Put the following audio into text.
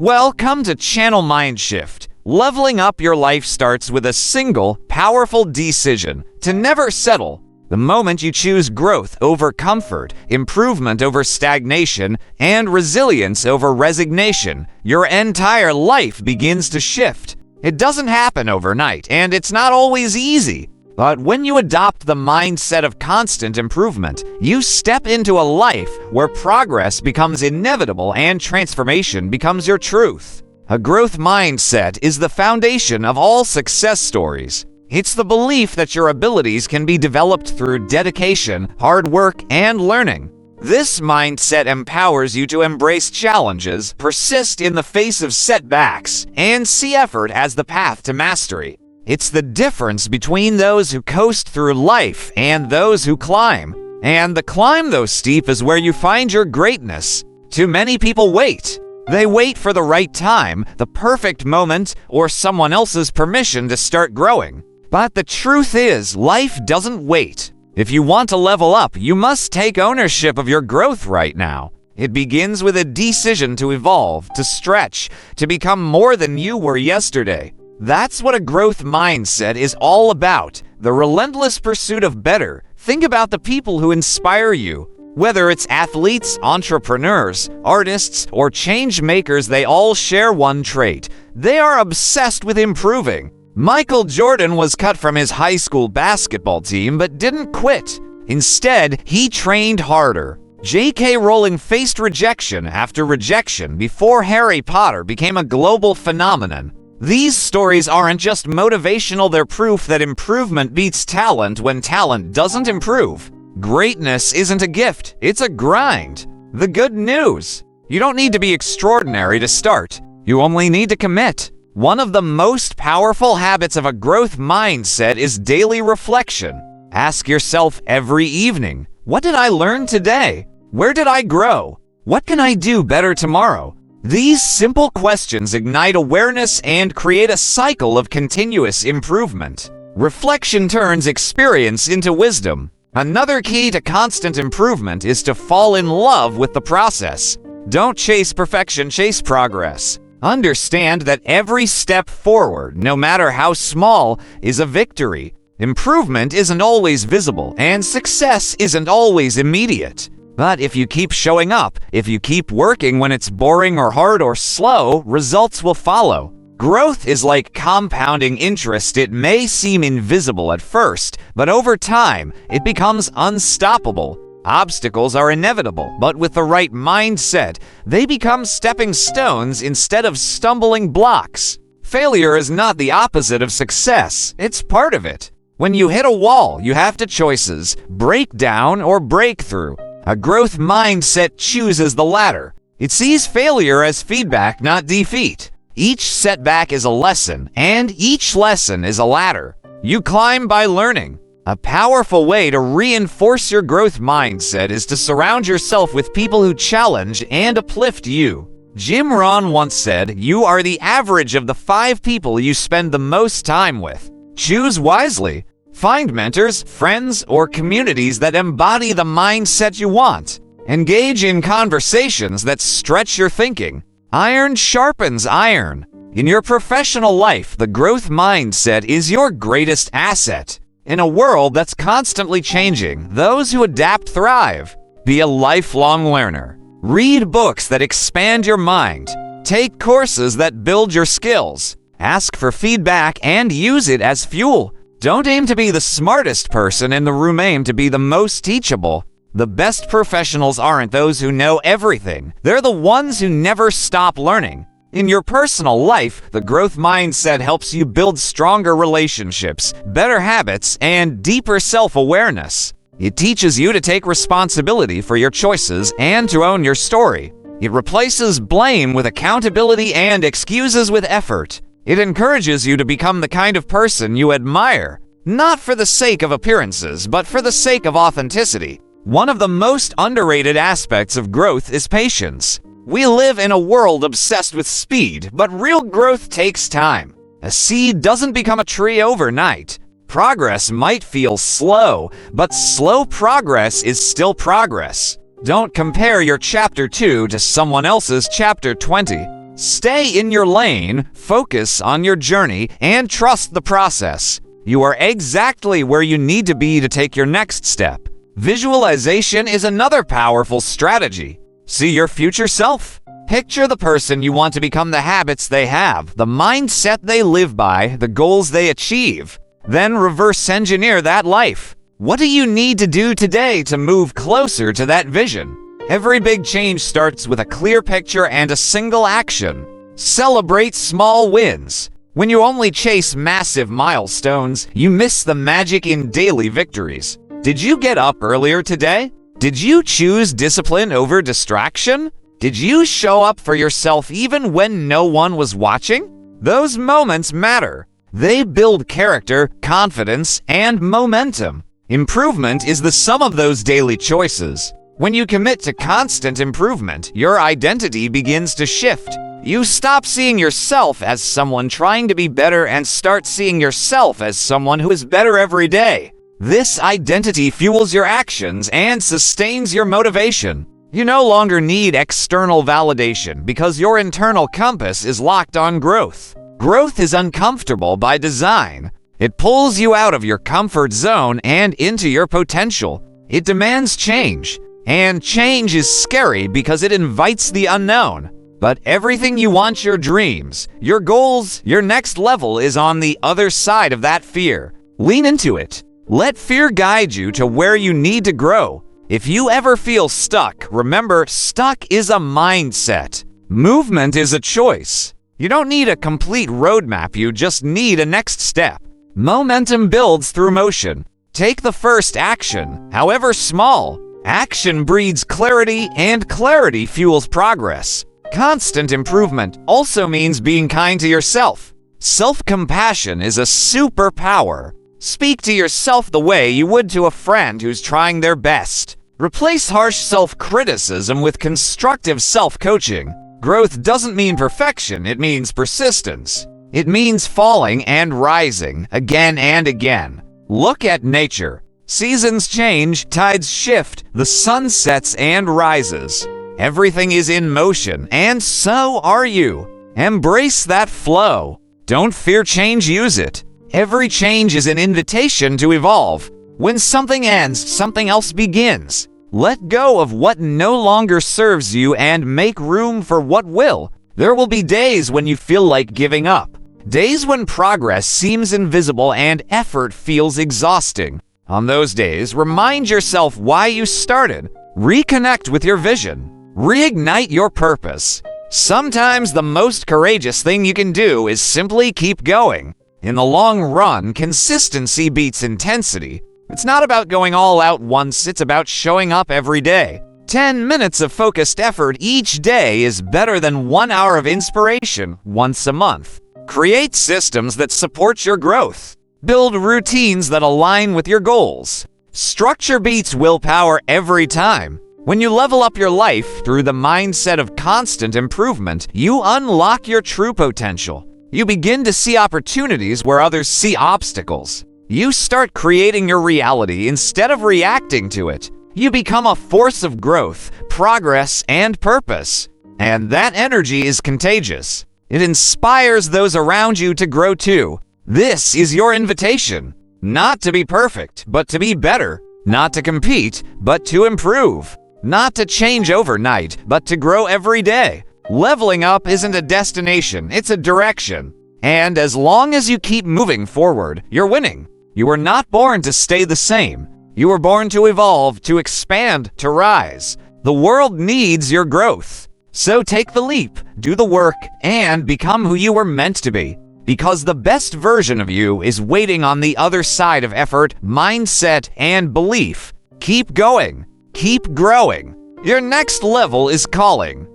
Welcome to Channel MindShift. Leveling up your life starts with a single, powerful decision to never settle. The moment you choose growth over comfort, improvement over stagnation, and resilience over resignation, your entire life begins to shift. It doesn't happen overnight, and it's not always easy. But when you adopt the mindset of constant improvement, you step into a life where progress becomes inevitable and transformation becomes your truth. A growth mindset is the foundation of all success stories. It's the belief that your abilities can be developed through dedication, hard work, and learning. This mindset empowers you to embrace challenges, persist in the face of setbacks, and see effort as the path to mastery. It's the difference between those who coast through life and those who climb. And the climb, though steep, is where you find your greatness. Too many people wait. They wait for the right time, the perfect moment, or someone else's permission to start growing. But the truth is, life doesn't wait. If you want to level up, you must take ownership of your growth right now. It begins with a decision to evolve, to stretch, to become more than you were yesterday. That's what a growth mindset is all about, the relentless pursuit of better. Think about the people who inspire you. Whether it's athletes, entrepreneurs, artists, or change makers, they all share one trait. They are obsessed with improving. Michael Jordan was cut from his high school basketball team but didn't quit. Instead, he trained harder. J.K. Rowling faced rejection after rejection before Harry Potter became a global phenomenon. These stories aren't just motivational, they're proof that improvement beats talent when talent doesn't improve. Greatness isn't a gift, it's a grind. The good news: you don't need to be extraordinary to start. You only need to commit. One of the most powerful habits of a growth mindset is daily reflection. Ask yourself every evening, what did I learn today? Where did I grow? What can I do better tomorrow? These simple questions ignite awareness and create a cycle of continuous improvement. Reflection turns experience into wisdom. Another key to constant improvement is to fall in love with the process. Don't chase perfection, chase progress. Understand that every step forward, no matter how small, is a victory. Improvement isn't always visible, and success isn't always immediate. But if you keep showing up, if you keep working when it's boring or hard or slow, results will follow. Growth is like compounding interest. It may seem invisible at first, but over time, it becomes unstoppable. Obstacles are inevitable, but with the right mindset, they become stepping stones instead of stumbling blocks. Failure is not the opposite of success, it's part of it. When you hit a wall, you have two choices: break down or break through. A growth mindset chooses the latter. It sees failure as feedback, not defeat. Each setback is a lesson, and each lesson is a ladder. You climb by learning. A powerful way to reinforce your growth mindset is to surround yourself with people who challenge and uplift you. Jim Rohn once said, "You are the average of the 5 people you spend the most time with." Choose wisely. Find mentors, friends, or communities that embody the mindset you want. Engage in conversations that stretch your thinking. Iron sharpens iron. In your professional life, the growth mindset is your greatest asset. In a world that's constantly changing, those who adapt thrive. Be a lifelong learner. Read books that expand your mind. Take courses that build your skills. Ask for feedback and use it as fuel. Don't aim to be the smartest person in the room, aim to be the most teachable. The best professionals aren't those who know everything. They're the ones who never stop learning. In your personal life, the growth mindset helps you build stronger relationships, better habits, and deeper self-awareness. It teaches you to take responsibility for your choices and to own your story. It replaces blame with accountability and excuses with effort. It encourages you to become the kind of person you admire, not for the sake of appearances, but for the sake of authenticity. One of the most underrated aspects of growth is patience. We live in a world obsessed with speed, but real growth takes time. A seed doesn't become a tree overnight. Progress might feel slow, but slow progress is still progress. Don't compare your chapter 2 to someone else's chapter 20. Stay in your lane, focus on your journey, and trust the process. You are exactly where you need to be to take your next step. Visualization is another powerful strategy. See your future self. Picture the person you want to become, the habits they have, the mindset they live by, the goals they achieve. Then reverse engineer that life. What do you need to do today to move closer to that vision? Every big change starts with a clear picture and a single action. Celebrate small wins. When you only chase massive milestones, you miss the magic in daily victories. Did you get up earlier today? Did you choose discipline over distraction? Did you show up for yourself even when no one was watching? Those moments matter. They build character, confidence, and momentum. Improvement is the sum of those daily choices. When you commit to constant improvement, your identity begins to shift. You stop seeing yourself as someone trying to be better and start seeing yourself as someone who is better every day. This identity fuels your actions and sustains your motivation. You no longer need external validation because your internal compass is locked on growth. Growth is uncomfortable by design. It pulls you out of your comfort zone and into your potential. It demands change, and change is scary because it invites the unknown. But everything you want, your dreams, your goals, your next level is on the other side of that fear. Lean into it. Let fear guide you to where you need to grow. If you ever feel stuck, remember, stuck is a mindset. Movement is a choice. You don't need a complete roadmap, you just need a next step. Momentum builds through motion. Take the first action, however small. Action breeds clarity, and clarity fuels progress. Constant improvement also means being kind to yourself. Self-compassion is a superpower. Speak to yourself the way you would to a friend who's trying their best. Replace harsh self-criticism with constructive self-coaching. Growth doesn't mean perfection, it means persistence. It means falling and rising again and again. Look at nature. Seasons change, tides shift, the sun sets and rises. Everything is in motion, and so are you. Embrace that flow. Don't fear change, use it. Every change is an invitation to evolve. When something ends, something else begins. Let go of what no longer serves you and make room for what will. There will be days when you feel like giving up. Days when progress seems invisible and effort feels exhausting. On those days, remind yourself why you started. Reconnect with your vision. Reignite your purpose. Sometimes the most courageous thing you can do is simply keep going. In the long run, consistency beats intensity. It's not about going all out once, it's about showing up every day. 10 minutes of focused effort each day is better than 1 hour of inspiration once a month. Create systems that support your growth. Build routines that align with your goals. Structure beats willpower every time. When you level up your life through the mindset of constant improvement, you unlock your true potential. You begin to see opportunities where others see obstacles. You start creating your reality instead of reacting to it. You become a force of growth, progress, and purpose. And that energy is contagious. It inspires those around you to grow too. This is your invitation. Not to be perfect, but to be better. Not to compete, but to improve. Not to change overnight, but to grow every day. Leveling up isn't a destination, it's a direction. And as long as you keep moving forward, you're winning. You were not born to stay the same. You were born to evolve, to expand, to rise. The world needs your growth. So take the leap, do the work, and become who you were meant to be. Because the best version of you is waiting on the other side of effort, mindset, and belief. Keep going. Keep growing. Your next level is calling.